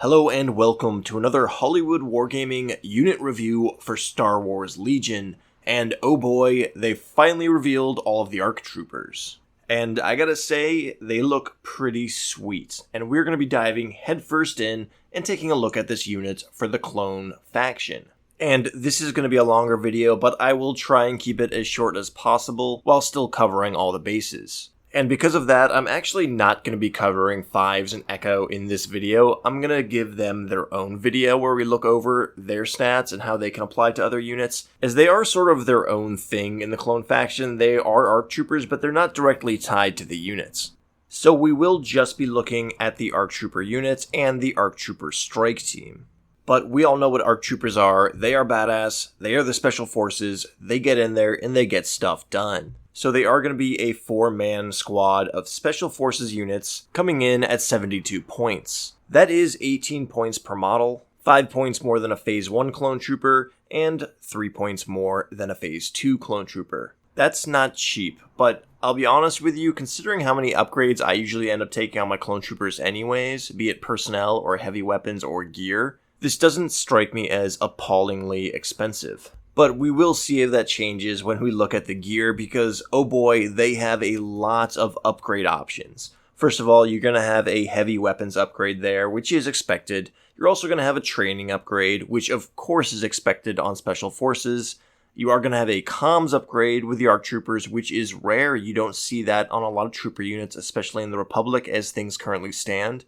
Hello and welcome to another Hollywood Wargaming unit review for Star Wars Legion, and oh boy, they finally revealed all of the ARC Troopers. And I gotta say, they look pretty sweet, and we're gonna be diving headfirst in and taking a look at this unit for the Clone faction. And this is going to be a longer video, but I will try and keep it as short as possible while still covering all the bases. And because of that, I'm actually not going to be covering Fives and Echo in this video. I'm going to give them their own video where we look over their stats and how they can apply to other units, as they are sort of their own thing in the Clone faction. They are ARC Troopers, but they're not directly tied to the units. So we will just be looking at the ARC Trooper units and the ARC Trooper Strike Team. But we all know what ARC Troopers are. They are badass, they are the special forces, they get in there and they get stuff done. So they are going to be a 4-man squad of special forces units coming in at 72 points. That is 18 points per model, 5 points more than a Phase 1 clone trooper, and 3 points more than a Phase 2 clone trooper. That's not cheap, but I'll be honest with you, considering how many upgrades I usually end up taking on my clone troopers anyways, be it personnel or heavy weapons or gear, this doesn't strike me as appallingly expensive. But we will see if that changes when we look at the gear, because oh boy, they have a lot of upgrade options. First of all, you're going to have a heavy weapons upgrade there, which is expected. You're also going to have a training upgrade, which of course is expected on special forces. You are going to have a comms upgrade with the ARC Troopers, which is rare. You don't see that on a lot of trooper units, especially in the Republic as things currently stand.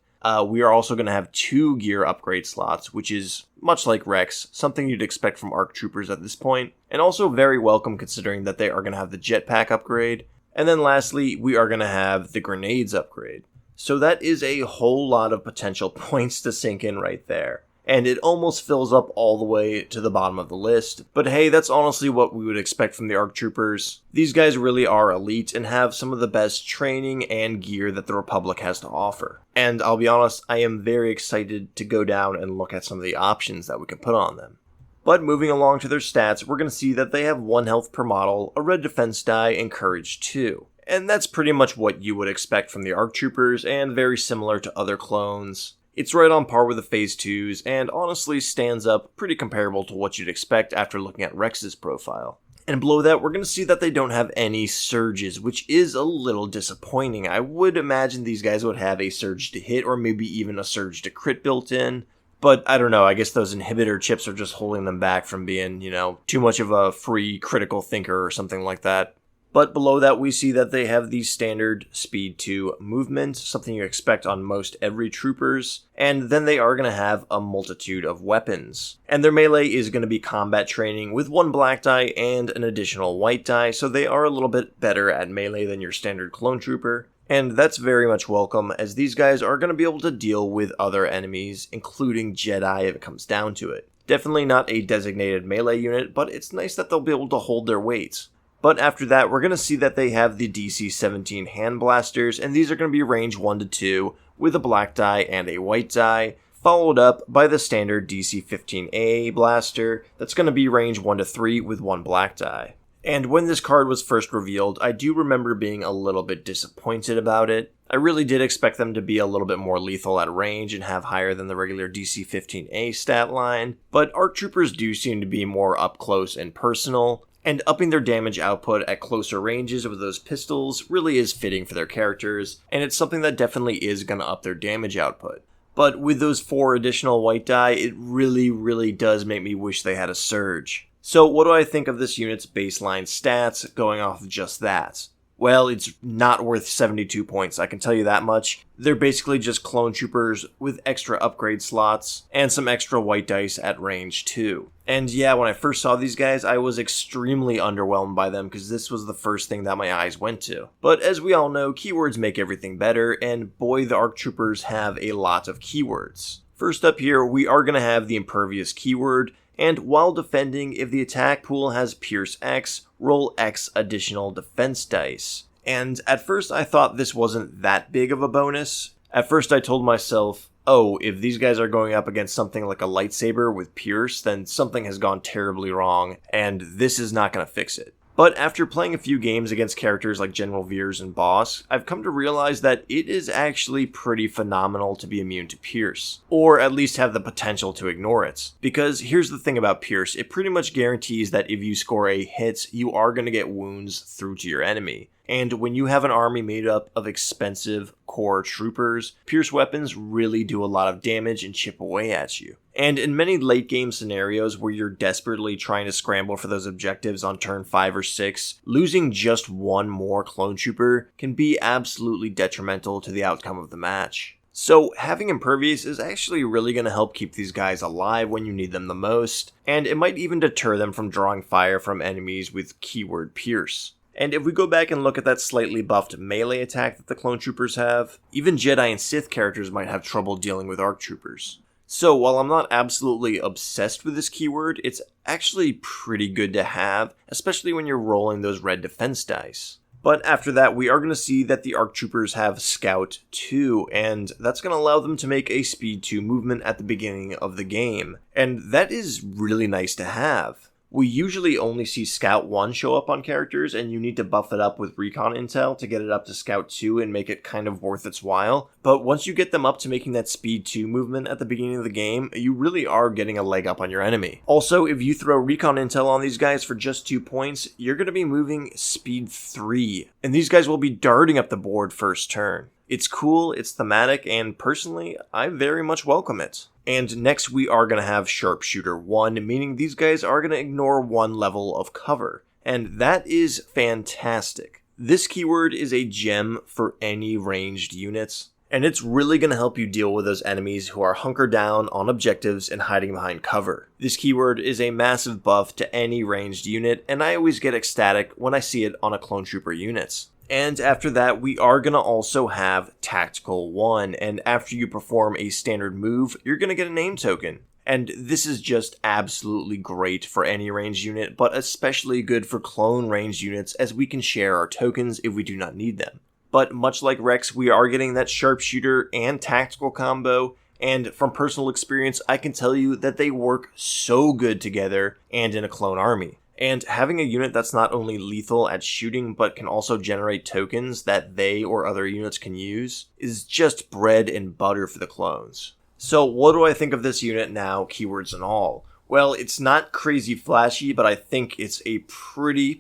We are also going to have 2 gear upgrade slots, which is much like Rex, something you'd expect from ARC Troopers at this point, and also very welcome considering that they are going to have the jetpack upgrade. And then lastly, we are going to have the grenades upgrade. So that is a whole lot of potential points to sink in right there. And it almost fills up all the way to the bottom of the list. But hey, that's honestly what we would expect from the ARC Troopers. These guys really are elite and have some of the best training and gear that the Republic has to offer. And I'll be honest, I am very excited to go down and look at some of the options that we can put on them. But moving along to their stats, we're going to see that they have 1 health per model, a red defense die, and courage 2. And that's pretty much what you would expect from the ARC Troopers, and very similar to other clones. It's right on par with the Phase 2s, and honestly stands up pretty comparable to what you'd expect after looking at Rex's profile. And below that, we're going to see that they don't have any surges, which is a little disappointing. I would imagine these guys would have a surge to hit, or maybe even a surge to crit built in. But I don't know, I guess those inhibitor chips are just holding them back from being, too much of a free critical thinker or something like that. But below that, we see that they have the standard speed 2 movement, something you expect on most every troopers, and then they are going to have a multitude of weapons. And their melee is going to be combat training with 1 black die and an additional white die, so they are a little bit better at melee than your standard clone trooper. And that's very much welcome, as these guys are going to be able to deal with other enemies, including Jedi if it comes down to it. Definitely not a designated melee unit, but it's nice that they'll be able to hold their weight. But after that, we're going to see that they have the DC-17 hand blasters, and these are going to be range 1 to 2 with a black die and a white die, followed up by the standard DC-15A blaster that's going to be range 1 to 3 with 1 black die. And when this card was first revealed, I do remember being a little bit disappointed about it. I really did expect them to be a little bit more lethal at range and have higher than the regular DC-15A stat line, but ARC Troopers do seem to be more up close and personal, and upping their damage output at closer ranges with those pistols really is fitting for their characters, and it's something that definitely is going to up their damage output. But with those 4 additional white die, it really does make me wish they had a surge. So what do I think of this unit's baseline stats going off of just that? Well, it's not worth 72 points, I can tell you that much. They're basically just clone troopers with extra upgrade slots and some extra white dice at range 2. And yeah, when I first saw these guys, I was extremely underwhelmed by them because this was the first thing that my eyes went to. But as we all know, keywords make everything better, and boy, the ARC Troopers have a lot of keywords. First up here, we are going to have the Impervious keyword, and while defending, if the attack pool has Pierce X, roll X additional defense dice. And at first I thought this wasn't that big of a bonus. At first I told myself, oh, if these guys are going up against something like a lightsaber with Pierce, then something has gone terribly wrong, and this is not going to fix it. But after playing a few games against characters like General Veers and Boss, I've come to realize that it is actually pretty phenomenal to be immune to Pierce, or at least have the potential to ignore it. Because here's the thing about Pierce, it pretty much guarantees that if you score a hit, you are going to get wounds through to your enemy. And when you have an army made up of expensive core troopers, Pierce weapons really do a lot of damage and chip away at you. And in many late game scenarios where you're desperately trying to scramble for those objectives on turn 5 or 6, losing just one more clone trooper can be absolutely detrimental to the outcome of the match. So having Impervious is actually really going to help keep these guys alive when you need them the most, and it might even deter them from drawing fire from enemies with keyword Pierce. And if we go back and look at that slightly buffed melee attack that the clone troopers have, even Jedi and Sith characters might have trouble dealing with ARC troopers. So while I'm not absolutely obsessed with this keyword, it's actually pretty good to have, especially when you're rolling those red defense dice. But after that, we are going to see that the ARC troopers have Scout 2, and that's going to allow them to make a Speed 2 movement at the beginning of the game. And that is really nice to have. We usually only see Scout 1 show up on characters, and you need to buff it up with Recon Intel to get it up to Scout 2 and make it kind of worth its while. But once you get them up to making that Speed 2 movement at the beginning of the game, you really are getting a leg up on your enemy. Also, if you throw Recon Intel on these guys for just 2 points, you're going to be moving Speed 3, and these guys will be darting up the board first turn. It's cool, it's thematic, and personally, I very much welcome it. And next we are going to have Sharpshooter 1, meaning these guys are going to ignore one level of cover. And that is fantastic. This keyword is a gem for any ranged units, and it's really going to help you deal with those enemies who are hunkered down on objectives and hiding behind cover. This keyword is a massive buff to any ranged unit, and I always get ecstatic when I see it on a clone trooper units. And after that, we are going to also have Tactical 1, and after you perform a standard move, you're going to get a name token. And this is just absolutely great for any ranged unit, but especially good for clone ranged units as we can share our tokens if we do not need them. But much like Rex, we are getting that Sharpshooter and Tactical combo, and from personal experience, I can tell you that they work so good together and in a clone army. And having a unit that's not only lethal at shooting, but can also generate tokens that they or other units can use, is just bread and butter for the clones. So what do I think of this unit now, keywords and all? Well, it's not crazy flashy, but I think it's a pretty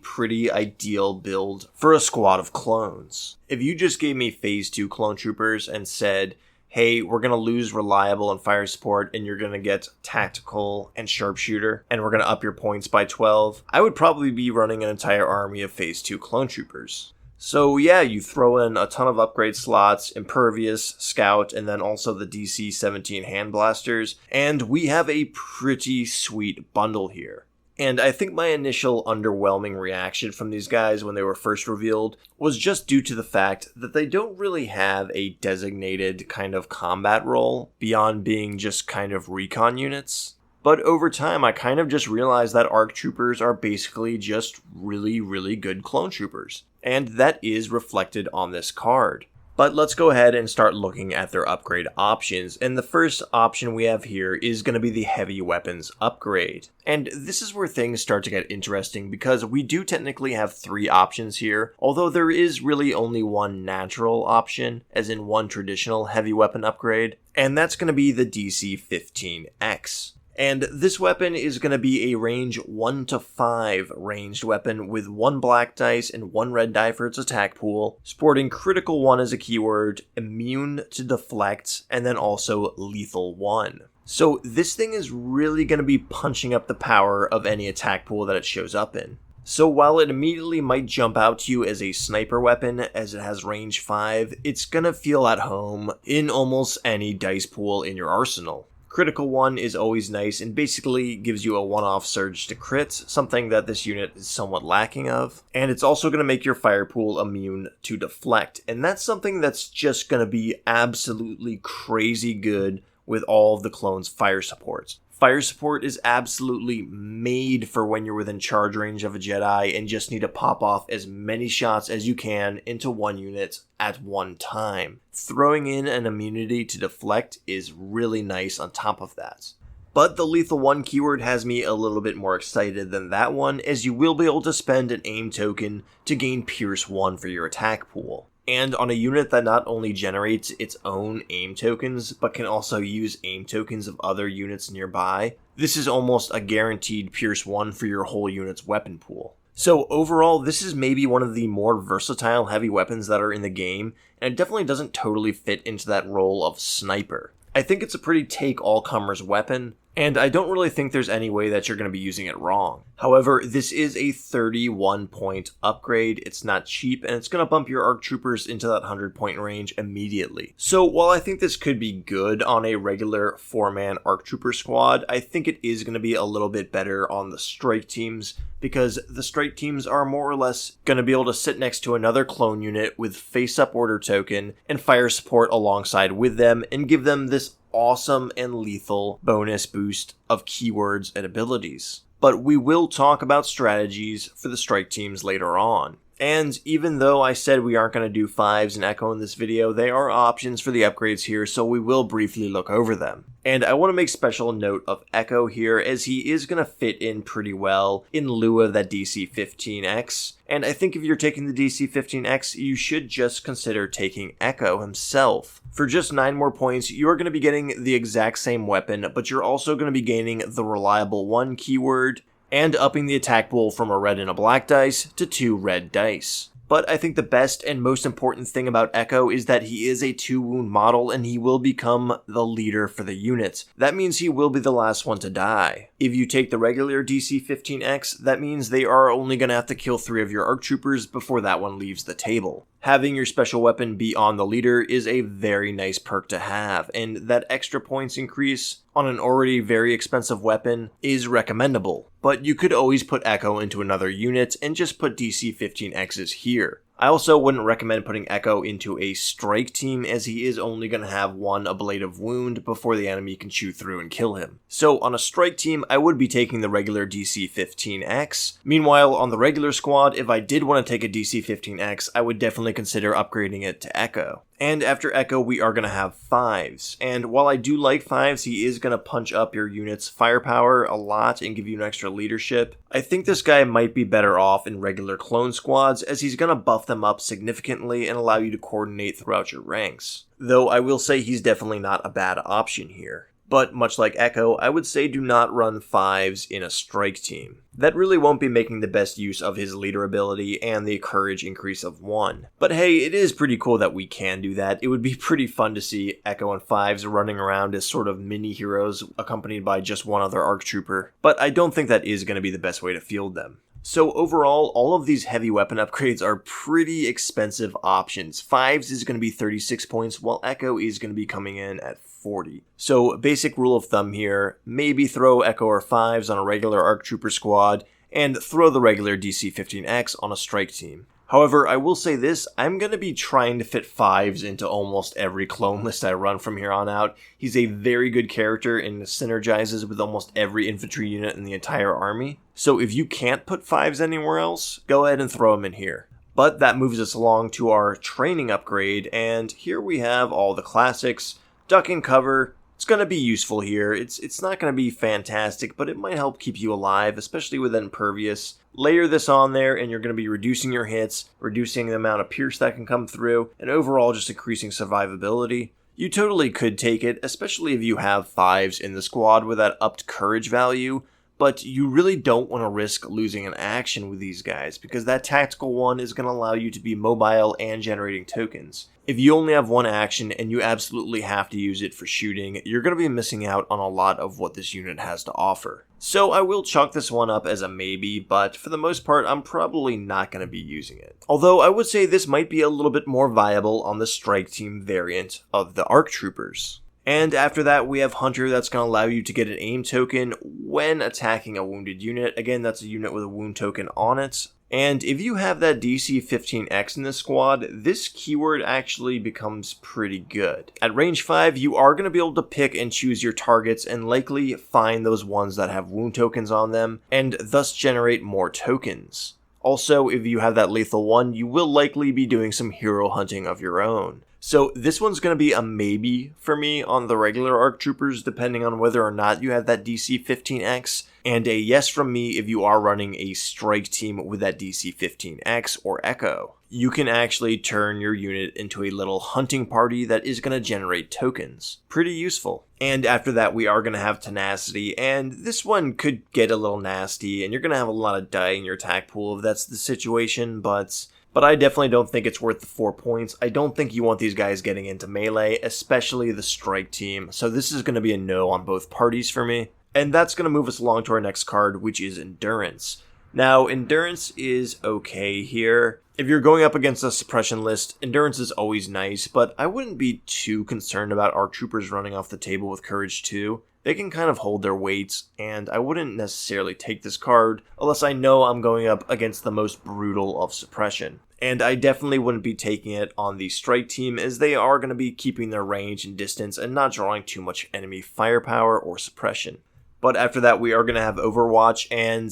ideal build for a squad of clones. If you just gave me Phase 2 clone troopers and said, hey, we're going to lose reliable and fire support, and you're going to get tactical and sharpshooter, and we're going to up your points by 12, I would probably be running an entire army of Phase 2 clone troopers. So yeah, you throw in a ton of upgrade slots, Impervious, Scout, and then also the DC-17 hand blasters, and we have a pretty sweet bundle here. And I think my initial underwhelming reaction from these guys when they were first revealed was just due to the fact that they don't really have a designated kind of combat role beyond being just kind of recon units. But over time, I kind of just realized that ARC troopers are basically just really good clone troopers. And that is reflected on this card. But let's go ahead and start looking at their upgrade options, and the first option we have here is going to be the heavy weapons upgrade. And this is where things start to get interesting because we do technically have 3 options here, although there is really only one natural option, as in one traditional heavy weapon upgrade, and that's going to be the DC-15X. And this weapon is going to be a range 1 to 5 ranged weapon with 1 black dice and 1 red die for its attack pool, sporting critical 1 as a keyword, immune to deflect, and then also lethal 1. So this thing is really going to be punching up the power of any attack pool that it shows up in. So while it immediately might jump out to you as a sniper weapon as it has range 5, it's going to feel at home in almost any dice pool in your arsenal. Critical 1 is always nice and basically gives you a one-off surge to crits, something that this unit is somewhat lacking of. And it's also going to make your fire pool immune to deflect, and that's something that's just going to be absolutely crazy good with all of the clone's fire supports. Fire support is absolutely made for when you're within charge range of a Jedi and just need to pop off as many shots as you can into one unit at one time. Throwing in an immunity to deflect is really nice on top of that. But the lethal 1 keyword has me a little bit more excited than that one, as you will be able to spend an aim token to gain Pierce 1 for your attack pool. And on a unit that not only generates its own aim tokens, but can also use aim tokens of other units nearby, this is almost a guaranteed Pierce 1 for your whole unit's weapon pool. So overall, this is maybe one of the more versatile heavy weapons that are in the game, and it definitely doesn't totally fit into that role of sniper. I think it's a pretty take-all-comers weapon, and I don't really think there's any way that you're going to be using it wrong. However, this is a 31 point upgrade, it's not cheap, and it's going to bump your ARC troopers into that 100 point range immediately. So while I think this could be good on a regular 4-man ARC trooper squad, I think it is going to be a little bit better on the strike teams, because the strike teams are more or less going to be able to sit next to another clone unit with face-up order token and fire support alongside with them and give them this awesome and lethal bonus boost of keywords and abilities. But we will talk about strategies for the strike teams later on. And even though I said we aren't going to do 5s and Echo in this video, there are options for the upgrades here, so we will briefly look over them. And I want to make special note of Echo here, as he is going to fit in pretty well in lieu of that DC-15X. And I think if you're taking the DC-15X, you should just consider taking Echo himself. For just 9 more points, you are going to be getting the exact same weapon, but you're also going to be gaining the reliable 1 keyword, and upping the attack pool from a red and a black dice to 2 red dice. But I think the best and most important thing about Echo is that he is a 2-wound model and he will become the leader for the units. That means he will be the last one to die. If you take the regular DC-15X, that means they are only going to have to kill 3 of your ARC troopers before that one leaves the table. Having your special weapon be on the leader is a very nice perk to have, and that extra points increase on an already very expensive weapon is recommendable. But you could always put Echo into another unit and just put DC-15Xs here. I also wouldn't recommend putting Echo into a strike team, as he is only going to have 1 ablative wound before the enemy can shoot through and kill him. So on a strike team, I would be taking the regular DC-15X. Meanwhile, on the regular squad, if I did want to take a DC-15X, I would definitely consider upgrading it to Echo. And after Echo, we are going to have 5s. And while I do like 5s, he is going to punch up your unit's firepower a lot and give you an extra leadership. I think this guy might be better off in regular clone squads, as he's going to buff them up significantly and allow you to coordinate throughout your ranks. Though I will say he's definitely not a bad option here. But much like Echo, I would say do not run 5s in a strike team. That really won't be making the best use of his leader ability and the courage increase of 1. But hey, it is pretty cool that we can do that. It would be pretty fun to see Echo and 5s running around as sort of mini heroes accompanied by just 1 other ARC trooper. But I don't think that is going to be the best way to field them. So overall, all of these heavy weapon upgrades are pretty expensive options. 5s is going to be 36 points, while Echo is going to be coming in at 40. So basic rule of thumb here, maybe throw Echo or 5s on a regular ARC Trooper squad, and throw the regular DC-15X on a strike team. However, I will say this, I'm going to be trying to fit 5s into almost every clone list I run from here on out. He's a very good character and synergizes with almost every infantry unit in the entire army. So if you can't put 5s anywhere else, go ahead and throw them in here. But that moves us along to our training upgrade, and here we have all the classics. Duck and cover. It's going to be useful here. It's not going to be fantastic, but it might help keep you alive, especially with impervious. Layer this on there, and you're going to be reducing your hits, reducing the amount of pierce that can come through, and overall just increasing survivability. You totally could take it, especially if you have 5s in the squad with that upped courage value, but you really don't want to risk losing an action with these guys, because that tactical one is going to allow you to be mobile and generating tokens. If you only have 1 action and you absolutely have to use it for shooting, you're going to be missing out on a lot of what this unit has to offer. So I will chalk this one up as a maybe, but for the most part, I'm probably not going to be using it. Although I would say this might be a little bit more viable on the strike team variant of the ARC Troopers. And after that, we have Hunter. That's going to allow you to get an aim token when attacking a wounded unit. Again, that's a unit with a wound token on it. And if you have that DC-15X in the squad, this keyword actually becomes pretty good. At range 5, you are going to be able to pick and choose your targets and likely find those ones that have wound tokens on them, and thus generate more tokens. Also, if you have that lethal one, you will likely be doing some hero hunting of your own. So this one's going to be a maybe for me on the regular ARC Troopers, depending on whether or not you have that DC-15X, and a yes from me if you are running a strike team with that DC-15X or Echo. You can actually turn your unit into a little hunting party that is going to generate tokens. Pretty useful. And after that, we are going to have Tenacity, and this one could get a little nasty, and you're going to have a lot of die in your attack pool if that's the situation, but I definitely don't think it's worth the 4 points. I don't think you want these guys getting into melee, especially the strike team, so this is going to be a no on both parties for me. And that's going to move us along to our next card, which is Endurance. Now, Endurance is okay here. If you're going up against a suppression list, Endurance is always nice, but I wouldn't be too concerned about ARC Troopers running off the table with Courage 2. They can kind of hold their weights, and I wouldn't necessarily take this card unless I know I'm going up against the most brutal of suppression. And I definitely wouldn't be taking it on the strike team, as they are going to be keeping their range and distance and not drawing too much enemy firepower or suppression. But after that, we are going to have Overwatch, and,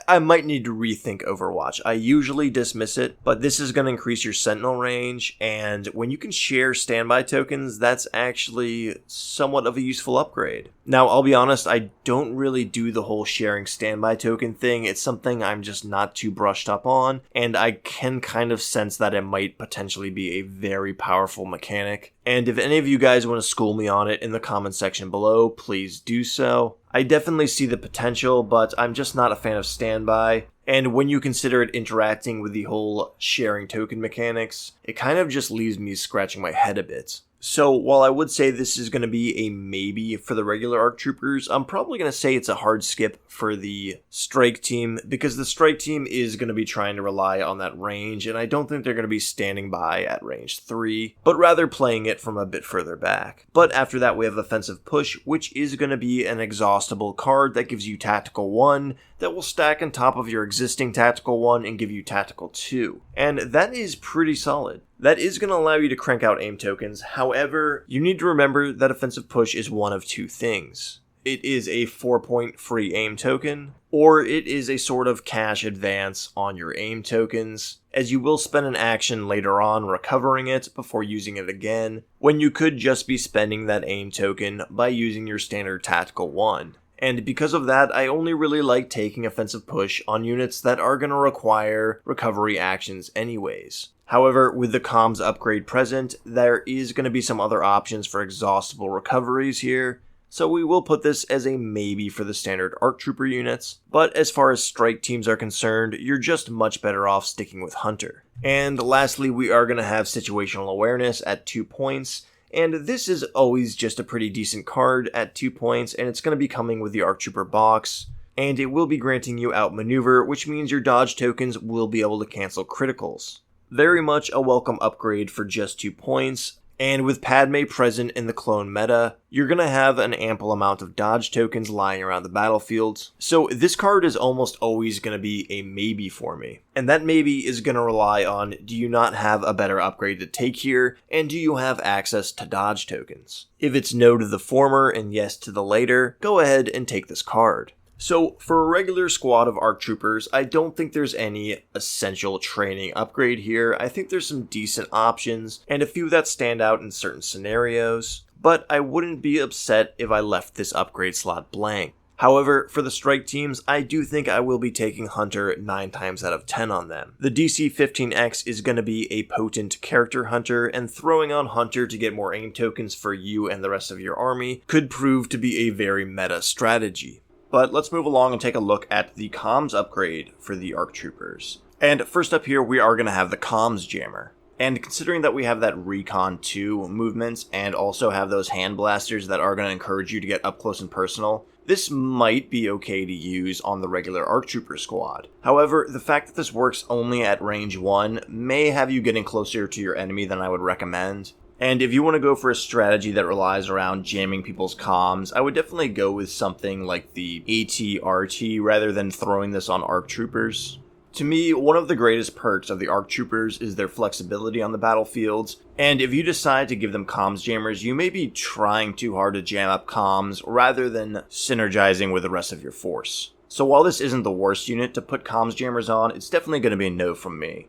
I might need to rethink Overwatch. I usually dismiss it, but this is going to increase your Sentinel range, and when you can share standby tokens, that's actually somewhat of a useful upgrade. Now, I'll be honest, I don't really do the whole sharing standby token thing. It's something I'm just not too brushed up on, and I can kind of sense that it might potentially be a very powerful mechanic. And if any of you guys want to school me on it in the comment section below, please do so. I definitely see the potential, but I'm just not a fan of standby. And when you consider it interacting with the whole sharing token mechanics, it kind of just leaves me scratching my head a bit. So while I would say this is going to be a maybe for the regular ARC Troopers, I'm probably going to say it's a hard skip for the strike team, because the strike team is going to be trying to rely on that range, and I don't think they're going to be standing by at range 3, but rather playing it from a bit further back. But after that, we have Offensive Push, which is going to be an exhaustible card that gives you Tactical 1, that will stack on top of your existing Tactical 1 and give you Tactical 2. And that is pretty solid. That is going to allow you to crank out aim tokens. However, you need to remember that Offensive Push is one of two things. It is a 4-point free aim token, or it is a sort of cash advance on your aim tokens, as you will spend an action later on recovering it before using it again, when you could just be spending that aim token by using your standard Tactical 1. And because of that, I only really like taking Offensive Push on units that are going to require recovery actions anyways. However, with the comms upgrade present, there is going to be some other options for exhaustible recoveries here, so we will put this as a maybe for the standard ARC Trooper units. But as far as strike teams are concerned, you're just much better off sticking with Hunter. And lastly, we are going to have Situational Awareness at 2 points, and this is always just a pretty decent card at 2 points, and it's going to be coming with the ARC Trooper box. And it will be granting you Outmaneuver, which means your dodge tokens will be able to cancel criticals. Very much a welcome upgrade for just 2 points, and with Padme present in the clone meta, you're going to have an ample amount of dodge tokens lying around the battlefield. So this card is almost always going to be a maybe for me. And that maybe is going to rely on, do you not have a better upgrade to take here, and do you have access to dodge tokens? If it's no to the former and yes to the later, go ahead and take this card. So, for a regular squad of ARC Troopers, I don't think there's any essential training upgrade here. I think there's some decent options, and a few that stand out in certain scenarios, but I wouldn't be upset if I left this upgrade slot blank. However, for the strike teams, I do think I will be taking Hunter 9 times out of 10 on them. The DC-15X is going to be a potent character hunter, and throwing on Hunter to get more aim tokens for you and the rest of your army could prove to be a very meta strategy. But let's move along and take a look at the comms upgrade for the ARC Troopers. And first up here, we are going to have the comms jammer. And considering that we have that Recon 2 movement and also have those hand blasters that are going to encourage you to get up close and personal, this might be okay to use on the regular ARC Trooper squad. However, the fact that this works only at range 1 may have you getting closer to your enemy than I would recommend. And if you want to go for a strategy that relies around jamming people's comms, I would definitely go with something like the AT-RT rather than throwing this on ARC Troopers. To me, one of the greatest perks of the ARC Troopers is their flexibility on the battlefields, and if you decide to give them comms jammers, you may be trying too hard to jam up comms rather than synergizing with the rest of your force. So while this isn't the worst unit to put comms jammers on, it's definitely going to be a no from me.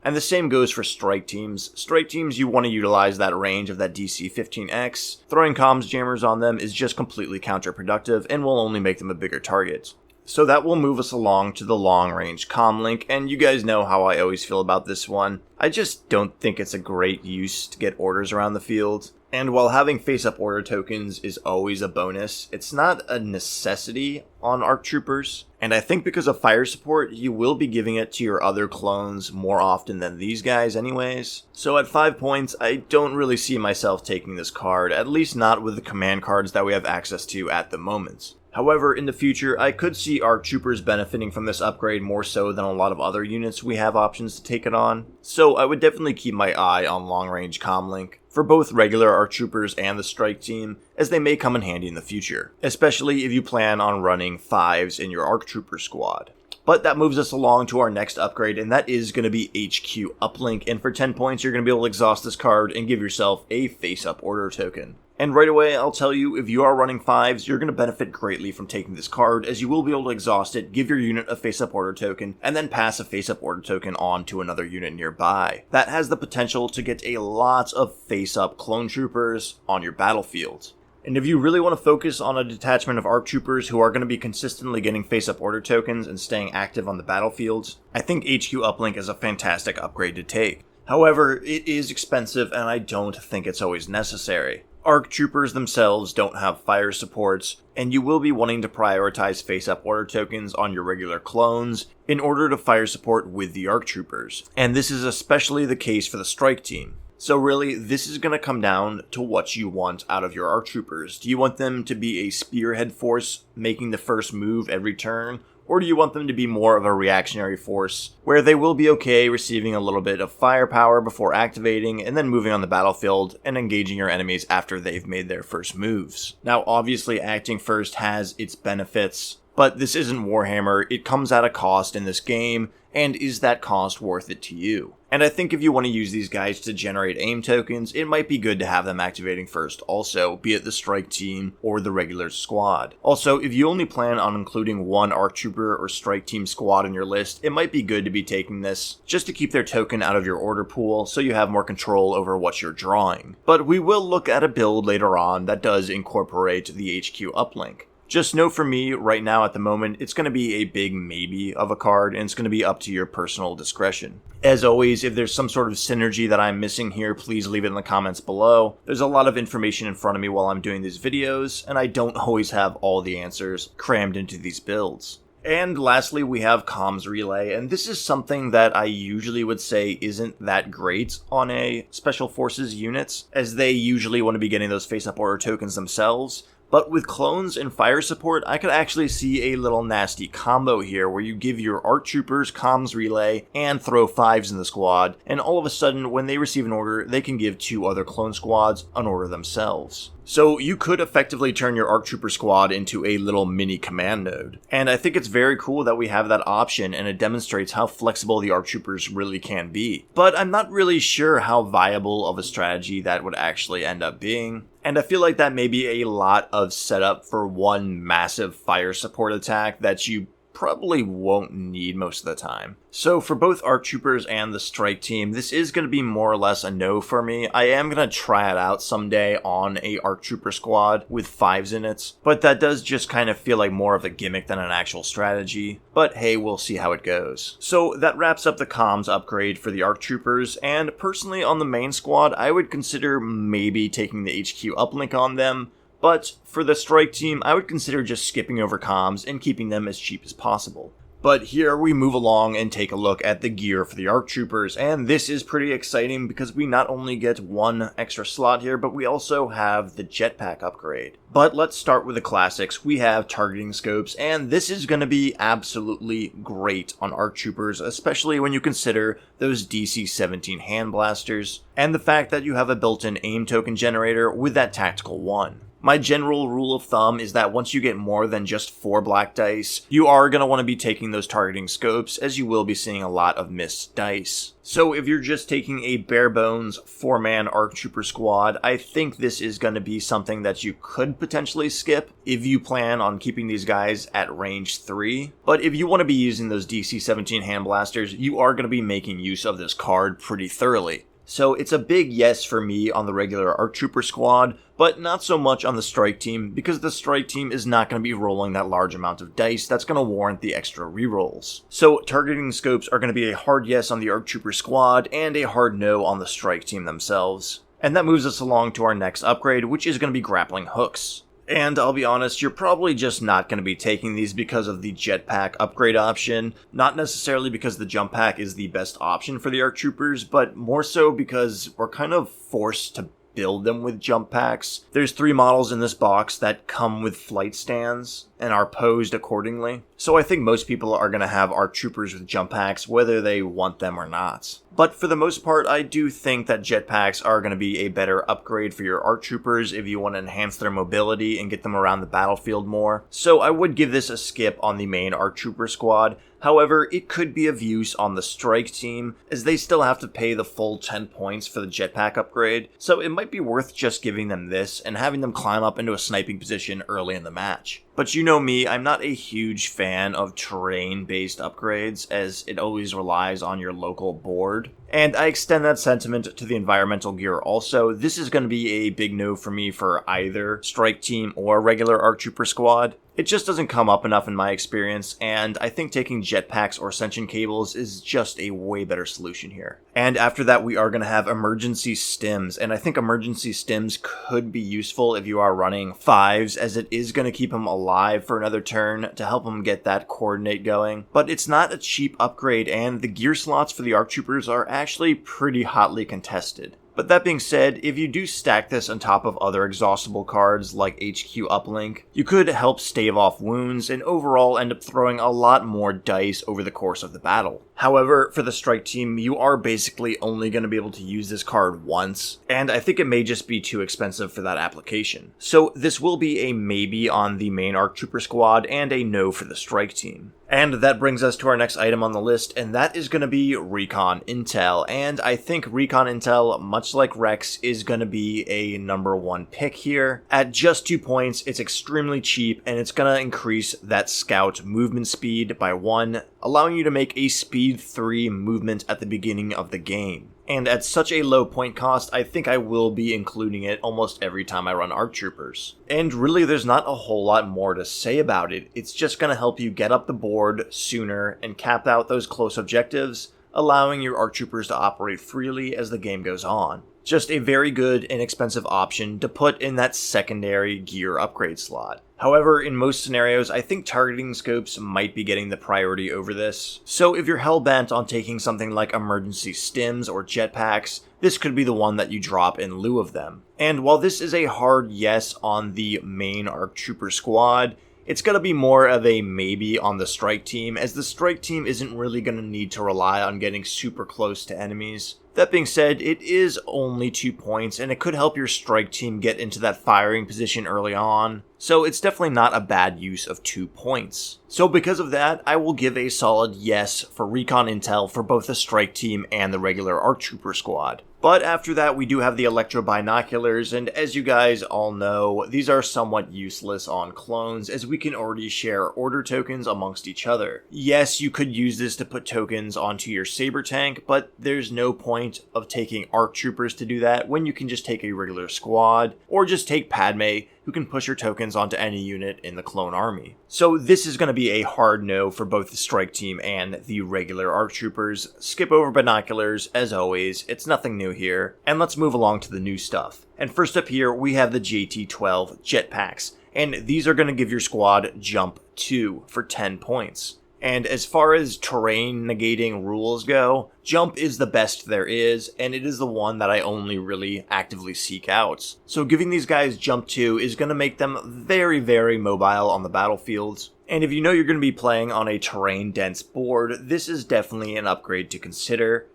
And the same goes for strike teams. Strike teams, you want to utilize that range of that DC-15X. Throwing comms jammers on them is just completely counterproductive and will only make them a bigger target. So that will move us along to the long-range comlink, and you guys know how I always feel about this one. I just don't think it's a great use to get orders around the field. And while having face-up order tokens is always a bonus, it's not a necessity on ARC Troopers. And I think because of fire support, you will be giving it to your other clones more often than these guys anyways. So at 5 points, I don't really see myself taking this card, at least not with the command cards that we have access to at the moment. However, in the future, I could see ARC Troopers benefiting from this upgrade more so than a lot of other units we have options to take it on. So I would definitely keep my eye on long-range comlink for both regular ARC Troopers and the strike team, as they may come in handy in the future, especially if you plan on running 5s in your ARC Trooper squad. But that moves us along to our next upgrade, and that is going to be HQ Uplink, and for 10 points you're going to be able to exhaust this card and give yourself a face-up order token. And right away, I'll tell you, if you are running 5s, you're going to benefit greatly from taking this card, as you will be able to exhaust it, give your unit a face-up order token, and then pass a face-up order token on to another unit nearby. That has the potential to get a lot of face-up clone troopers on your battlefield. And if you really want to focus on a detachment of ARC Troopers who are going to be consistently getting face-up order tokens and staying active on the battlefield, I think HQ Uplink is a fantastic upgrade to take. However, it is expensive, and I don't think it's always necessary. ARC Troopers themselves don't have fire supports, and you will be wanting to prioritize face-up order tokens on your regular clones in order to fire support with the ARC Troopers, and this is especially the case for the strike team. So really, this is going to come down to what you want out of your ARC Troopers. Do you want them to be a spearhead force making the first move every turn? Or do you want them to be more of a reactionary force, where they will be okay receiving a little bit of firepower before activating, and then moving on the battlefield and engaging your enemies after they've made their first moves? Now, obviously, acting first has its benefits, but this isn't Warhammer. It comes at a cost in this game, and is that cost worth it to you? And I think if you want to use these guys to generate aim tokens, it might be good to have them activating first also, be it the strike team or the regular squad. Also, if you only plan on including one ARC Trooper or strike team squad in your list, it might be good to be taking this just to keep their token out of your order pool so you have more control over what you're drawing. But we will look at a build later on that does incorporate the HQ Uplink. Just know for me, right now at the moment, it's going to be a big maybe of a card, and it's going to be up to your personal discretion. As always, if there's some sort of synergy that I'm missing here, please leave it in the comments below. There's a lot of information in front of me while I'm doing these videos, and I don't always have all the answers crammed into these builds. And lastly, we have Comms Relay, and this is something that I usually would say isn't that great on a Special Forces units, as they usually want to be getting those face-up order tokens themselves. But with clones and fire support, I could actually see a little nasty combo here where you give your ARC Troopers Comms Relay and throw 5s in the squad, and all of a sudden when they receive an order, they can give 2 other clone squads an order themselves. So you could effectively turn your ARC Trooper squad into a little mini command node. And I think it's very cool that we have that option, and it demonstrates how flexible the ARC Troopers really can be. But I'm not really sure how viable of a strategy that would actually end up being. And I feel like that may be a lot of setup for one massive fire support attack that you probably won't need most of the time. So for both ARC Troopers and the strike team, this is going to be more or less a no for me. I am going to try it out someday on a ARC Trooper squad with 5s in it, but that does just kind of feel like more of a gimmick than an actual strategy. But hey, we'll see how it goes. So that wraps up the comms upgrade for the ARC Troopers, and personally on the main squad, I would consider maybe taking the HQ uplink on them. But for the strike team, I would consider just skipping over comms and keeping them as cheap as possible. But here we move along and take a look at the gear for the ARC Troopers, and this is pretty exciting because we not only get one extra slot here, but we also have the jetpack upgrade. But let's start with the classics. We have targeting scopes, and this is going to be absolutely great on ARC Troopers, especially when you consider those DC-17 hand blasters, and the fact that you have a built-in aim token generator with that tactical 1. My general rule of thumb is that once you get more than just 4 black dice, you are going to want to be taking those targeting scopes, as you will be seeing a lot of missed dice. So if you're just taking a bare bones 4-man ARC Trooper squad, I think this is going to be something that you could potentially skip if you plan on keeping these guys at range 3. But if you want to be using those DC-17 hand blasters, you are going to be making use of this card pretty thoroughly. So it's a big yes for me on the regular ARC Trooper squad, but not so much on the strike team, because the strike team is not going to be rolling that large amount of dice that's going to warrant the extra rerolls. So targeting scopes are going to be a hard yes on the ARC Trooper squad, and a hard no on the strike team themselves. And that moves us along to our next upgrade, which is going to be grappling hooks. And I'll be honest, you're probably just not going to be taking these because of the jetpack upgrade option, not necessarily because the jump pack is the best option for the ARC Troopers, but more so because we're kind of forced to build them with jump packs. There's 3 models in this box that come with flight stands and are posed accordingly. So I think most people are going to have ARC Troopers with jump packs whether they want them or not. But for the most part, I do think that jetpacks are going to be a better upgrade for your ARC Troopers if you want to enhance their mobility and get them around the battlefield more. So I would give this a skip on the main ARC Trooper squad. However, it could be of use on the strike team, as they still have to pay the full 10 points for the jetpack upgrade, so it might be worth just giving them this and having them climb up into a sniping position early in the match. But you know me, I'm not a huge fan of terrain-based upgrades, as it always relies on your local board. And I extend that sentiment to the environmental gear also. This is going to be a big no for me for either strike team or regular ARC Trooper squad. It just doesn't come up enough in my experience, and I think taking jetpacks or ascension cables is just a way better solution here. And after that, we are going to have emergency stims, and I think emergency stims could be useful if you are running 5s, as it is going to keep them alive for another turn to help them get that coordinate going. But it's not a cheap upgrade, and the gear slots for the ARC Troopers are actually pretty hotly contested. But that being said, if you do stack this on top of other exhaustible cards like HQ Uplink, you could help stave off wounds and overall end up throwing a lot more dice over the course of the battle. However, for the strike team, you are basically only going to be able to use this card once, and I think it may just be too expensive for that application. So this will be a maybe on the main ARC Trooper squad and a no for the strike team. And that brings us to our next item on the list, and that is going to be Recon Intel. And I think Recon Intel, much like Rex, is going to be a number 1 pick here. At just 2 points, it's extremely cheap, and it's going to increase that scout movement speed by 1, allowing you to make a speed 3 movement at the beginning of the game. And at such a low point cost, I think I will be including it almost every time I run ARC Troopers. And really, there's not a whole lot more to say about it. It's just going to help you get up the board sooner and cap out those close objectives, allowing your ARC Troopers to operate freely as the game goes on. Just a very good, inexpensive option to put in that secondary gear upgrade slot. However, in most scenarios, I think targeting scopes might be getting the priority over this. So if you're hell-bent on taking something like emergency stims or jetpacks, this could be the one that you drop in lieu of them. And while this is a hard yes on the main ARC Trooper squad, it's going to be more of a maybe on the strike team, as the strike team isn't really going to need to rely on getting super close to enemies. That being said, it is only 2 points, and it could help your strike team get into that firing position early on, so it's definitely not a bad use of 2 points. So because of that, I will give a solid yes for Recon Intel for both the strike team and the regular ARC Trooper squad. But after that, we do have the Electro Binoculars, and as you guys all know, these are somewhat useless on clones, as we can already share order tokens amongst each other. Yes, you could use this to put tokens onto your Saber Tank, but there's no point of taking ARC Troopers to do that when you can just take a regular squad, or just take Padme, who can push your tokens onto any unit in the clone army. So this is going to be a hard no for both the strike team and the regular ARC Troopers. Skip over binoculars, as always, it's nothing new here. And let's move along to the new stuff. And first up here, we have the JT-12 jetpacks, and these are going to give your squad Jump 2 for 10 points. And as far as terrain negating rules go, Jump is the best there is, and it is the one that I only really actively seek out. So giving these guys Jump 2 is going to make them very, very mobile on the battlefields. And if you know you're going to be playing on a terrain-dense board, this is definitely an upgrade to consider.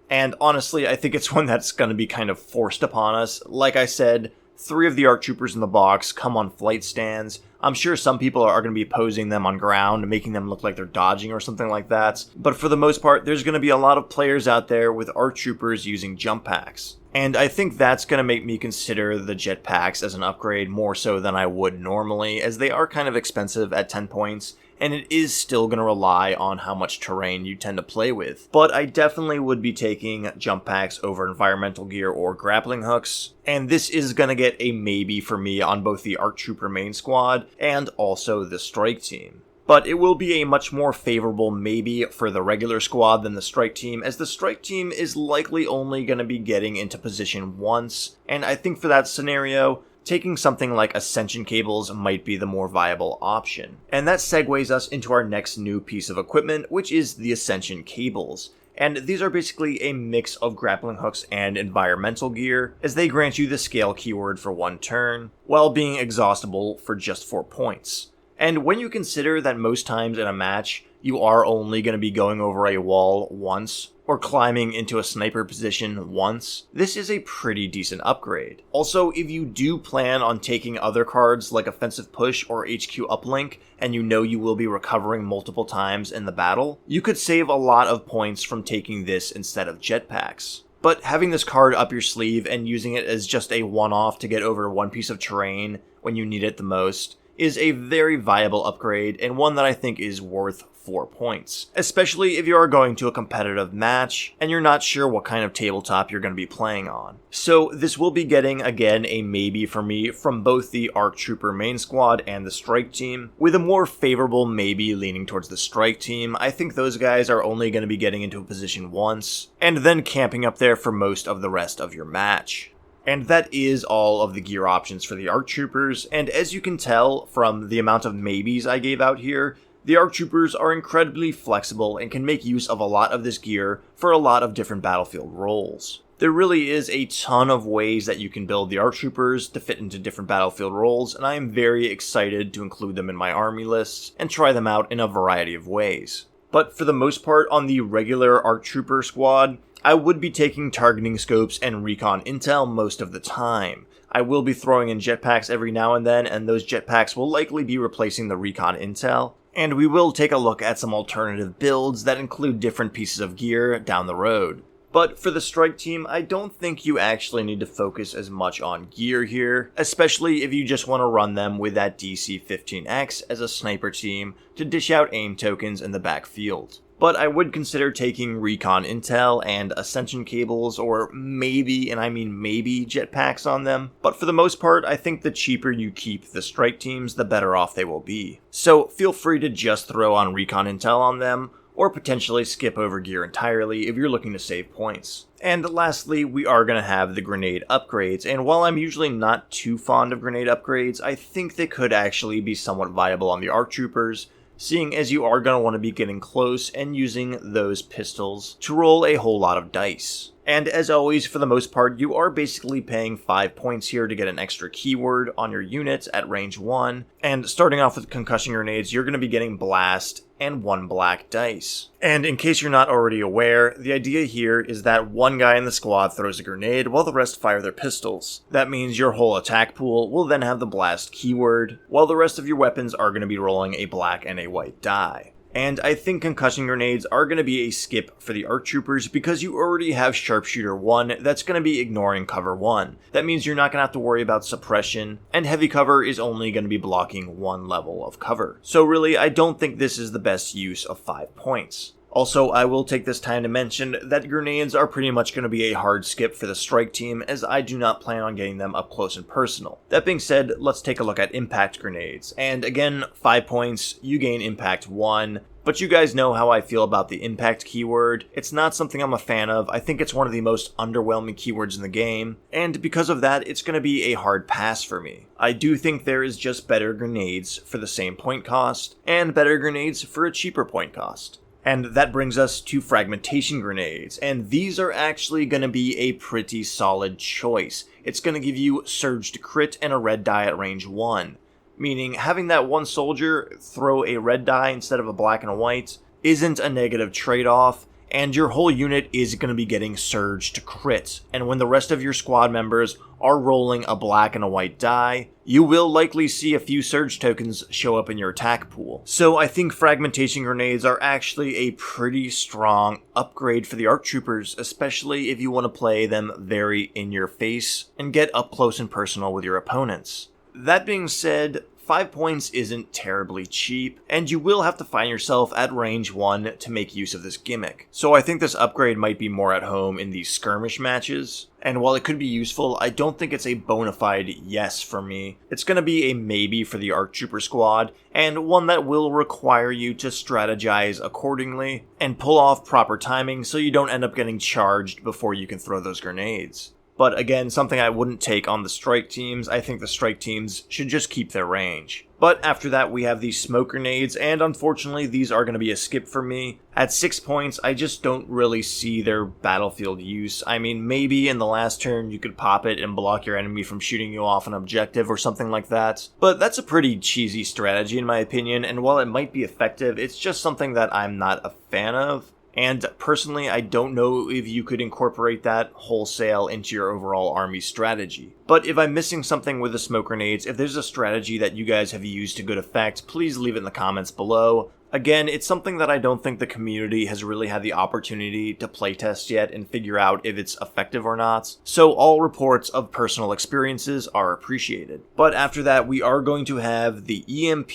And honestly, I think it's one that's going to be kind of forced upon us. Like I said, 3 of the ARC troopers in the box come on flight stands. I'm sure some people are going to be posing them on ground, making them look like they're dodging or something like that. But for the most part, there's going to be a lot of players out there with ARC troopers using jump packs. And I think that's going to make me consider the jetpacks as an upgrade more so than I would normally, as they are kind of expensive at 10 points, and it is still going to rely on how much terrain you tend to play with. But I definitely would be taking jump packs over environmental gear or grappling hooks, and this is going to get a maybe for me on both the ARC Trooper main squad and also the strike team. But it will be a much more favorable maybe for the regular squad than the strike team, as the strike team is likely only going to be getting into position once, and I think for that scenario, taking something like ascension cables might be the more viable option. And that segues us into our next new piece of equipment, which is the ascension cables. And these are basically a mix of grappling hooks and environmental gear, as they grant you the scale keyword for 1 turn, while being exhaustible for just 4 points. And when you consider that most times in a match, you are only going to be going over a wall once, or climbing into a sniper position once, this is a pretty decent upgrade. Also, if you do plan on taking other cards like Offensive Push or HQ Uplink, and you know you will be recovering multiple times in the battle, you could save a lot of points from taking this instead of jetpacks. But having this card up your sleeve and using it as just a one-off to get over one piece of terrain when you need it the most is a very viable upgrade, and one that I think is worth 4 points. Especially if you are going to a competitive match, and you're not sure what kind of tabletop you're going to be playing on. So this will be getting, again, a maybe for me from both the ARC Trooper main squad and the strike team, with a more favorable maybe leaning towards the strike team. I think those guys are only going to be getting into a position once, and then camping up there for most of the rest of your match. And that is all of the gear options for the ARC Troopers, and as you can tell from the amount of maybes I gave out here, the ARC Troopers are incredibly flexible and can make use of a lot of this gear for a lot of different battlefield roles. There really is a ton of ways that you can build the ARC Troopers to fit into different battlefield roles, and I am very excited to include them in my army lists and try them out in a variety of ways. But for the most part, on the regular ARC Trooper squad, I would be taking targeting scopes and recon intel most of the time. I will be throwing in jetpacks every now and then, and those jetpacks will likely be replacing the recon intel. And we will take a look at some alternative builds that include different pieces of gear down the road. But for the strike team, I don't think you actually need to focus as much on gear here, especially if you just want to run them with that DC-15X as a sniper team to dish out aim tokens in the backfield. But I would consider taking recon intel and ascension cables, or maybe, and I mean maybe, jetpacks on them. But for the most part, I think the cheaper you keep the strike teams, the better off they will be. So feel free to just throw on recon intel on them, or potentially skip over gear entirely if you're looking to save points. And lastly, we are going to have the grenade upgrades, and while I'm usually not too fond of grenade upgrades, I think they could actually be somewhat viable on the ARC Troopers, seeing as you are going to want to be getting close and using those pistols to roll a whole lot of dice. And as always, for the most part, you are basically paying 5 points here to get an extra keyword on your units at range 1, and starting off with concussion grenades, you're going to be getting blast and 1 black dice. And in case you're not already aware, the idea here is that one guy in the squad throws a grenade while the rest fire their pistols. That means your whole attack pool will then have the blast keyword, while the rest of your weapons are going to be rolling a black and a white die. And I think concussion grenades are going to be a skip for the ARC Troopers because you already have Sharpshooter 1 that's going to be ignoring cover 1. That means you're not going to have to worry about suppression, and heavy cover is only going to be blocking 1 level of cover. So really, I don't think this is the best use of 5 points. Also, I will take this time to mention that grenades are pretty much going to be a hard skip for the strike team, as I do not plan on getting them up close and personal. That being said, let's take a look at impact grenades. And again, 5 points, you gain impact 1. But you guys know how I feel about the impact keyword. It's not something I'm a fan of. I think it's one of the most underwhelming keywords in the game, and because of that, it's going to be a hard pass for me. I do think there is just better grenades for the same point cost, and better grenades for a cheaper point cost. And that brings us to fragmentation grenades, and these are actually going to be a pretty solid choice. It's going to give you surged crit and a red die at range 1. Meaning having that one soldier throw a red die instead of a black and a white isn't a negative trade-off, and your whole unit is going to be getting surge to crit. And when the rest of your squad members are rolling a black and a white die, you will likely see a few surge tokens show up in your attack pool. So I think fragmentation grenades are actually a pretty strong upgrade for the ARC troopers, especially if you want to play them very in your face and get up close and personal with your opponents. That being said, 5 points isn't terribly cheap, and you will have to find yourself at range 1 to make use of this gimmick. So I think this upgrade might be more at home in these skirmish matches, and while it could be useful, I don't think it's a bona fide yes for me. It's going to be a maybe for the ARC Trooper squad, and one that will require you to strategize accordingly and pull off proper timing so you don't end up getting charged before you can throw those grenades. But again, something I wouldn't take on the strike teams. I think the strike teams should just keep their range. But after that, we have these smoke grenades, and unfortunately, these are going to be a skip for me. At 6 points, I just don't really see their battlefield use. I mean, maybe in the last turn, you could pop it and block your enemy from shooting you off an objective or something like that. But that's a pretty cheesy strategy in my opinion, and while it might be effective, it's just something that I'm not a fan of. And personally, I don't know if you could incorporate that wholesale into your overall army strategy. But if I'm missing something with the smoke grenades, if there's a strategy that you guys have used to good effect, please leave it in the comments below. Again, it's something that I don't think the community has really had the opportunity to playtest yet and figure out if it's effective or not, so all reports of personal experiences are appreciated. But after that, we are going to have the EMP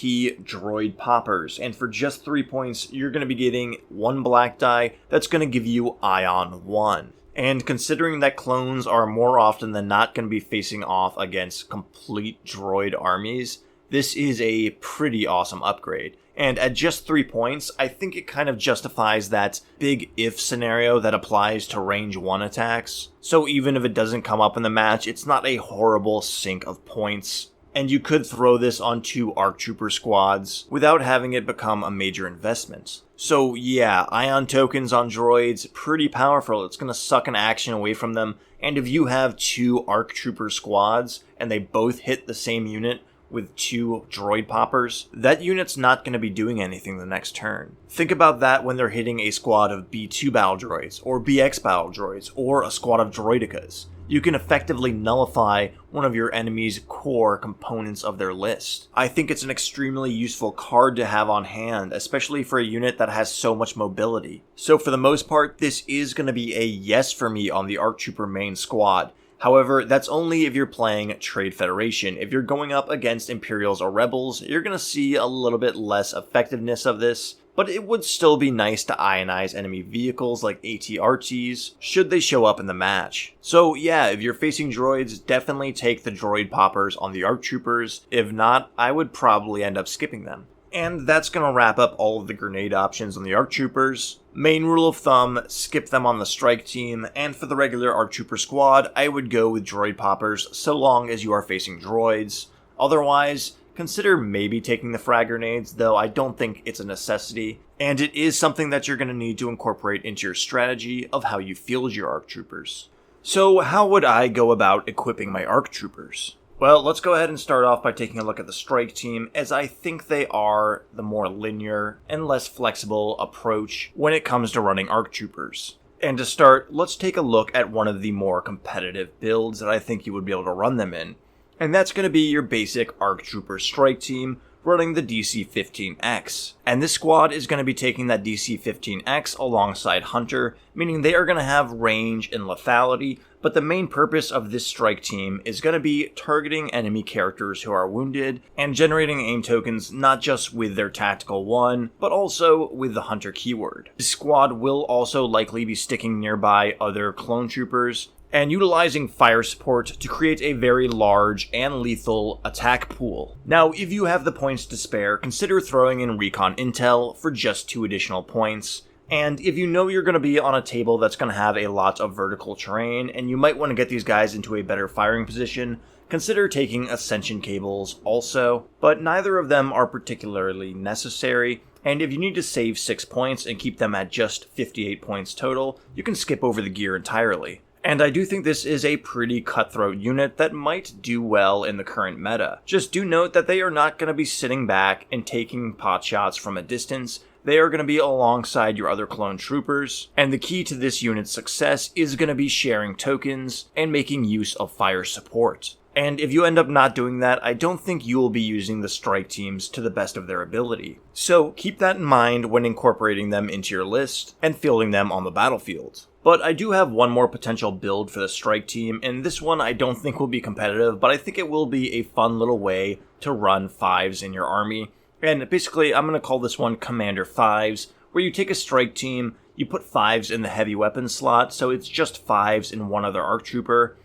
droid poppers, and for just 3 points, you're going to be getting 1 black die that's going to give you Ion 1. And considering that clones are more often than not going to be facing off against complete droid armies, this is a pretty awesome upgrade. And at just 3 points, I think it kind of justifies that big if scenario that applies to range 1 attacks. So even if it doesn't come up in the match, it's not a horrible sink of points. And you could throw this on 2 ARC Trooper squads without having it become a major investment. So yeah, Ion tokens on droids, pretty powerful. It's going to suck an action away from them. And if you have 2 ARC Trooper squads and they both hit the same unit, with 2 droid poppers, that unit's not going to be doing anything the next turn. Think about that when they're hitting a squad of B2 battle droids, or BX battle droids, or a squad of droidicas. You can effectively nullify one of your enemy's core components of their list. I think it's an extremely useful card to have on hand, especially for a unit that has so much mobility. So for the most part, this is going to be a yes for me on the ARC Trooper main squad. However, that's only if you're playing Trade Federation. If you're going up against Imperials or Rebels, you're going to see a little bit less effectiveness of this, but it would still be nice to ionize enemy vehicles like AT-RTs, should they show up in the match. So yeah, if you're facing droids, definitely take the droid poppers on the ARC Troopers. If not, I would probably end up skipping them. And that's going to wrap up all of the grenade options on the ARC Troopers. Main rule of thumb, skip them on the strike team, and for the regular ARC Trooper squad, I would go with droid poppers so long as you are facing droids. Otherwise, consider maybe taking the frag grenades, though I don't think it's a necessity, and it is something that you're going to need to incorporate into your strategy of how you field your ARC Troopers. So how would I go about equipping my ARC Troopers? Well, let's go ahead and start off by taking a look at the strike team, as I think they are the more linear and less flexible approach when it comes to running ARC Troopers. And to start, let's take a look at one of the more competitive builds that I think you would be able to run them in. And that's going to be your basic ARC Trooper strike team running the DC-15X. And this squad is going to be taking that DC-15X alongside Hunter, meaning they are going to have range and lethality, but the main purpose of this strike team is going to be targeting enemy characters who are wounded and generating aim tokens not just with their tactical 1, but also with the Hunter keyword. This squad will also likely be sticking nearby other clone troopers and utilizing fire support to create a very large and lethal attack pool. Now, if you have the points to spare, consider throwing in recon intel for just 2 additional points. And if you know you're going to be on a table that's going to have a lot of vertical terrain, and you might want to get these guys into a better firing position, consider taking ascension cables also, but neither of them are particularly necessary. And if you need to save 6 points and keep them at just 58 points total, you can skip over the gear entirely. And I do think this is a pretty cutthroat unit that might do well in the current meta. Just do note that they are not going to be sitting back and taking pot shots from a distance. They are going to be alongside your other clone troopers, and the key to this unit's success is going to be sharing tokens and making use of fire support. And if you end up not doing that, I don't think you will be using the strike teams to the best of their ability. So keep that in mind when incorporating them into your list and fielding them on the battlefield. But I do have one more potential build for the strike team, and this one I don't think will be competitive, but I think it will be a fun little way to run 5s in your army. And basically, I'm going to call this one Commander 5s, where you take a strike team, you put 5s in the heavy weapons slot, so it's just 5s in one other ARC trooper,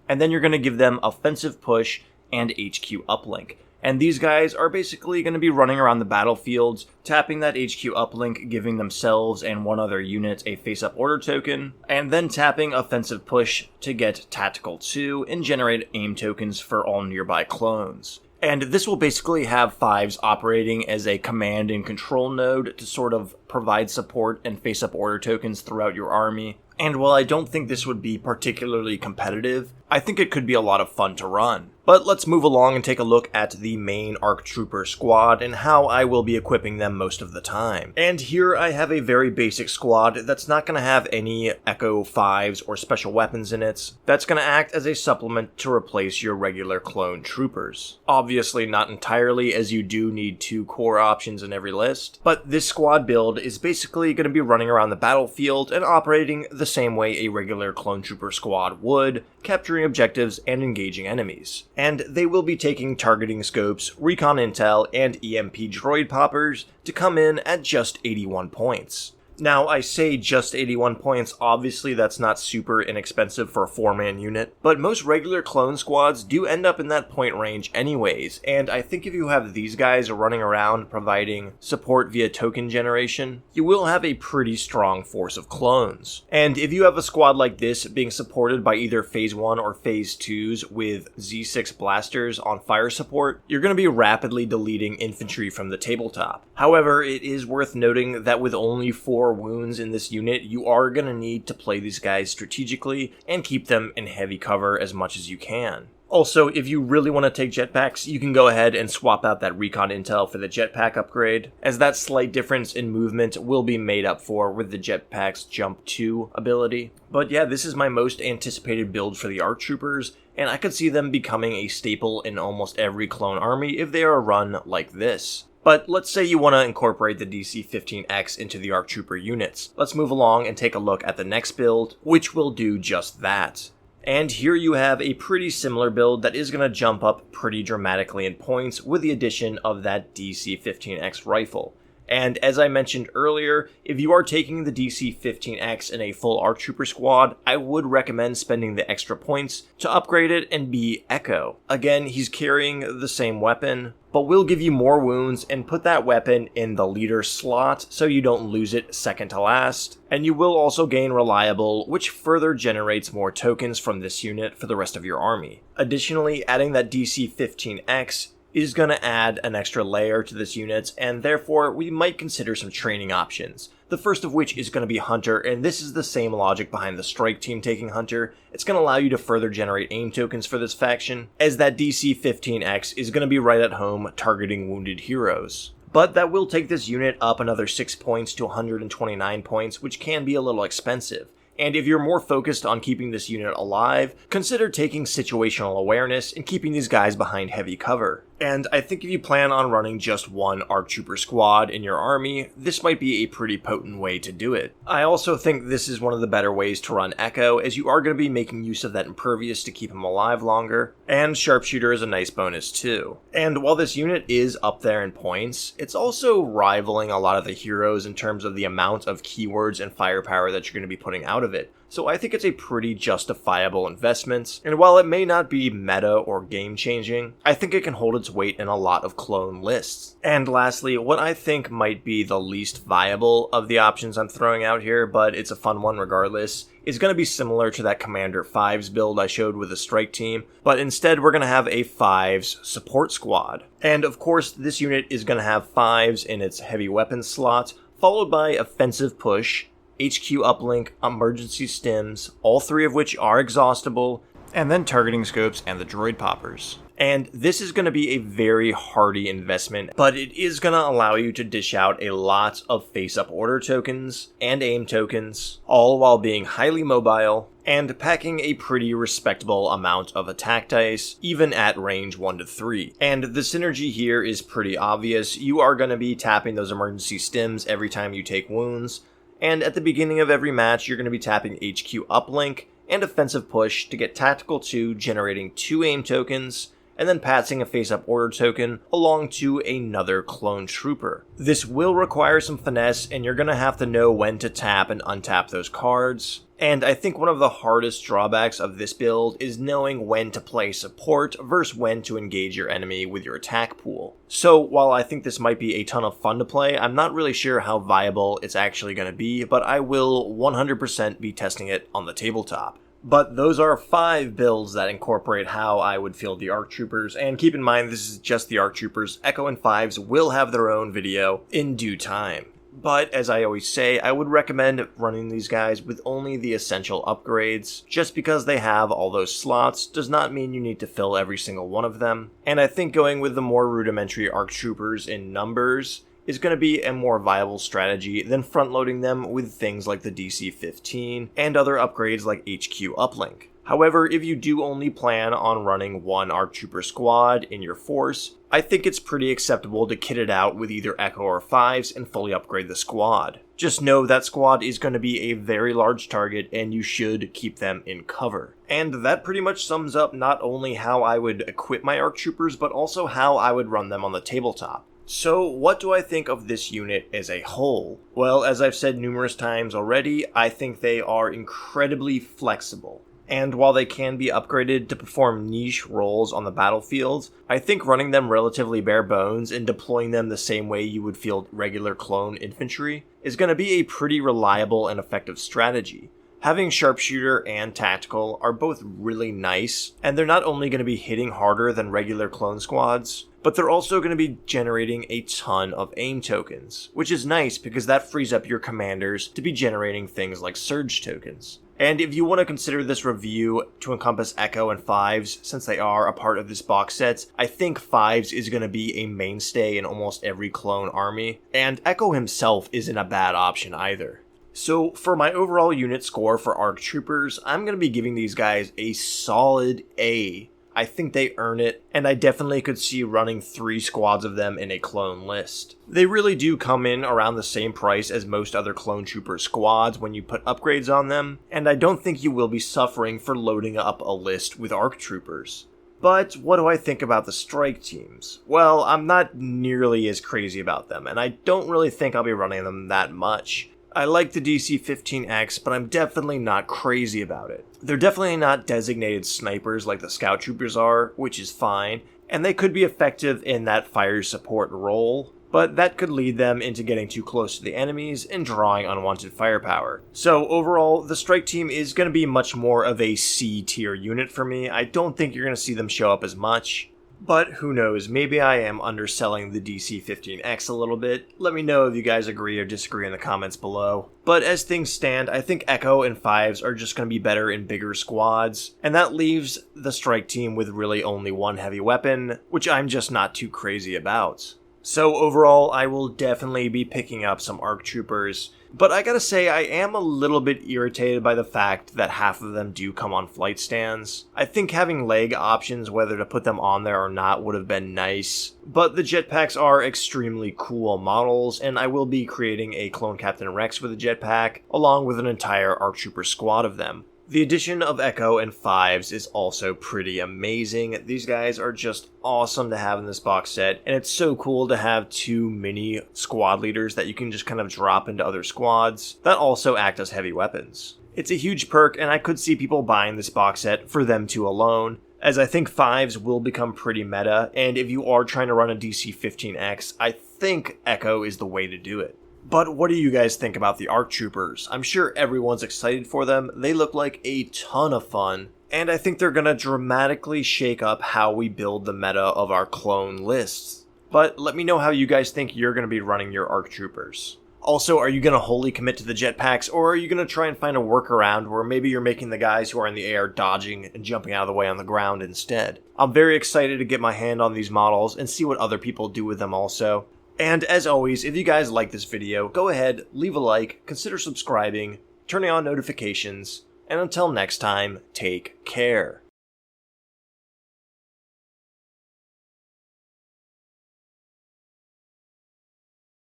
and then you're going to give them offensive push and HQ uplink. And these guys are basically going to be running around the battlefields, tapping that HQ uplink, giving themselves and one other unit a face-up order token, and then tapping offensive push to get tactical 2 and generate aim tokens for all nearby clones. And this will basically have 5s operating as a command and control node to sort of provide support and face-up order tokens throughout your army. And while I don't think this would be particularly competitive, I think it could be a lot of fun to run. But let's move along and take a look at the main ARC Trooper squad and how I will be equipping them most of the time. And here I have a very basic squad that's not going to have any Echo 5s or special weapons in it. That's going to act as a supplement to replace your regular clone troopers. Obviously not entirely, as you do need 2 core options in every list, but this squad build is basically going to be running around the battlefield and operating the same way a regular clone trooper squad would, capturing objectives and engaging enemies. And they will be taking targeting scopes, recon intel, and EMP droid poppers to come in at just 81 points. Now, I say just 81 points, obviously that's not super inexpensive for a 4-man unit, but most regular clone squads do end up in that point range anyways, and I think if you have these guys running around providing support via token generation, you will have a pretty strong force of clones. And if you have a squad like this being supported by either Phase 1 or Phase 2s with Z6 blasters on fire support, you're going to be rapidly deleting infantry from the tabletop. However, it is worth noting that with only 4 wounds in this unit, you are going to need to play these guys strategically and keep them in heavy cover as much as you can. Also, if you really want to take jetpacks, you can go ahead and swap out that recon intel for the jetpack upgrade, as that slight difference in movement will be made up for with the jetpack's Jump 2 ability. But yeah, this is my most anticipated build for the ARC Troopers, and I could see them becoming a staple in almost every clone army if they are run like this. But let's say you want to incorporate the DC-15X into the ARC Trooper units. Let's move along and take a look at the next build, which will do just that. And here you have a pretty similar build that is going to jump up pretty dramatically in points with the addition of that DC-15X rifle. And as I mentioned earlier, if you are taking the DC-15X in a full ARC Trooper squad, I would recommend spending the extra points to upgrade it and be Echo. Again, he's carrying the same weapon, but will give you more wounds and put that weapon in the leader slot so you don't lose it second to last. And you will also gain Reliable, which further generates more tokens from this unit for the rest of your army. Additionally, adding that DC-15X is going to add an extra layer to this unit, and therefore we might consider some training options. The first of which is going to be Hunter, and this is the same logic behind the strike team taking Hunter. It's going to allow you to further generate aim tokens for this faction, as that DC-15X is going to be right at home targeting wounded heroes. But that will take this unit up another 6 points to 129 points, which can be a little expensive. And if you're more focused on keeping this unit alive, consider taking situational awareness and keeping these guys behind heavy cover. And I think if you plan on running just one ARC Trooper squad in your army, this might be a pretty potent way to do it. I also think this is one of the better ways to run Echo, as you are going to be making use of that Impervious to keep him alive longer, and Sharpshooter is a nice bonus too. And while this unit is up there in points, it's also rivaling a lot of the heroes in terms of the amount of keywords and firepower that you're going to be putting out of it. So I think it's a pretty justifiable investment, and while it may not be meta or game-changing, I think it can hold its weight in a lot of clone lists. And lastly, what I think might be the least viable of the options I'm throwing out here, but it's a fun one regardless, is going to be similar to that Commander 5s build I showed with the strike team, but instead we're going to have a 5s support squad. And of course, this unit is going to have 5s in its heavy weapons slot, followed by offensive push, HQ uplink, emergency stims, all 3 of which are exhaustible, and then targeting scopes and the droid poppers. And this is going to be a very hardy investment, but it is going to allow you to dish out a lot of face-up order tokens and aim tokens, all while being highly mobile and packing a pretty respectable amount of attack dice, even at range 1 to 3. And the synergy here is pretty obvious. You are going to be tapping those emergency stims every time you take wounds, and at the beginning of every match, you're going to be tapping HQ uplink and offensive push to get tactical 2, generating 2 aim tokens, and then passing a face-up order token along to another clone trooper. This will require some finesse, and you're going to have to know when to tap and untap those cards. And I think one of the hardest drawbacks of this build is knowing when to play support versus when to engage your enemy with your attack pool. So while I think this might be a ton of fun to play, I'm not really sure how viable it's actually going to be, but I will 100% be testing it on the tabletop. But those are 5 builds that incorporate how I would field the ARC Troopers, and keep in mind this is just the ARC Troopers. Echo and Fives will have their own video in due time. But as I always say, I would recommend running these guys with only the essential upgrades. Just because they have all those slots does not mean you need to fill every single one of them. And I think going with the more rudimentary ARC Troopers in numbers is going to be a more viable strategy than front-loading them with things like the DC-15 and other upgrades like HQ uplink. However, if you do only plan on running one ARC Trooper squad in your force, I think it's pretty acceptable to kit it out with either Echo or Fives and fully upgrade the squad. Just know that squad is going to be a very large target and you should keep them in cover. And that pretty much sums up not only how I would equip my ARC Troopers, but also how I would run them on the tabletop. So what do I think of this unit as a whole? Well, as I've said numerous times already, I think they are incredibly flexible. And while they can be upgraded to perform niche roles on the battlefield, I think running them relatively bare bones and deploying them the same way you would field regular clone infantry is going to be a pretty reliable and effective strategy. Having Sharpshooter and Tactical are both really nice, and they're not only going to be hitting harder than regular clone squads, but they're also going to be generating a ton of aim tokens, which is nice because that frees up your commanders to be generating things like surge tokens. And if you want to consider this review to encompass Echo and Fives, since they are a part of this box set, I think Fives is going to be a mainstay in almost every clone army, and Echo himself isn't a bad option either. So for my overall unit score for ARC Troopers, I'm going to be giving these guys a solid A. I think they earn it, and I definitely could see running 3 squads of them in a clone list. They really do come in around the same price as most other clone trooper squads when you put upgrades on them, and I don't think you will be suffering for loading up a list with ARC Troopers. But what do I think about the strike teams? Well, I'm not nearly as crazy about them, and I don't really think I'll be running them that much. I like the DC-15X, but I'm definitely not crazy about it. They're definitely not designated snipers like the Scout Troopers are, which is fine, and they could be effective in that fire support role, but that could lead them into getting too close to the enemies and drawing unwanted firepower. So overall, the strike team is going to be much more of a C-tier unit for me. I don't think you're going to see them show up as much. But who knows, maybe I am underselling the DC-15X a little bit. Let me know if you guys agree or disagree in the comments below. But as things stand, I think Echo and Fives are just going to be better in bigger squads, and that leaves the strike team with really only one heavy weapon, which I'm just not too crazy about. So overall, I will definitely be picking up some ARC Troopers, but I gotta say I am a little bit irritated by the fact that half of them do come on flight stands. I think having leg options, whether to put them on there or not, would have been nice, but the jetpacks are extremely cool models, and I will be creating a Clone Captain Rex with a jetpack, along with an entire ARC Trooper squad of them. The addition of Echo and Fives is also pretty amazing. These guys are just awesome to have in this box set, and it's so cool to have 2 mini squad leaders that you can just kind of drop into other squads that also act as heavy weapons. It's a huge perk, and I could see people buying this box set for them two alone, as I think Fives will become pretty meta, and if you are trying to run a DC-15X, I think Echo is the way to do it. But what do you guys think about the ARC Troopers? I'm sure everyone's excited for them. They look like a ton of fun, and I think they're going to dramatically shake up how we build the meta of our clone lists. But let me know how you guys think you're going to be running your ARC Troopers. Also, are you going to wholly commit to the jetpacks, or are you going to try and find a workaround where maybe you're making the guys who are in the air dodging and jumping out of the way on the ground instead? I'm very excited to get my hand on these models and see what other people do with them also. And as always, if you guys like this video, go ahead, leave a like, consider subscribing, turning on notifications, and until next time, take care.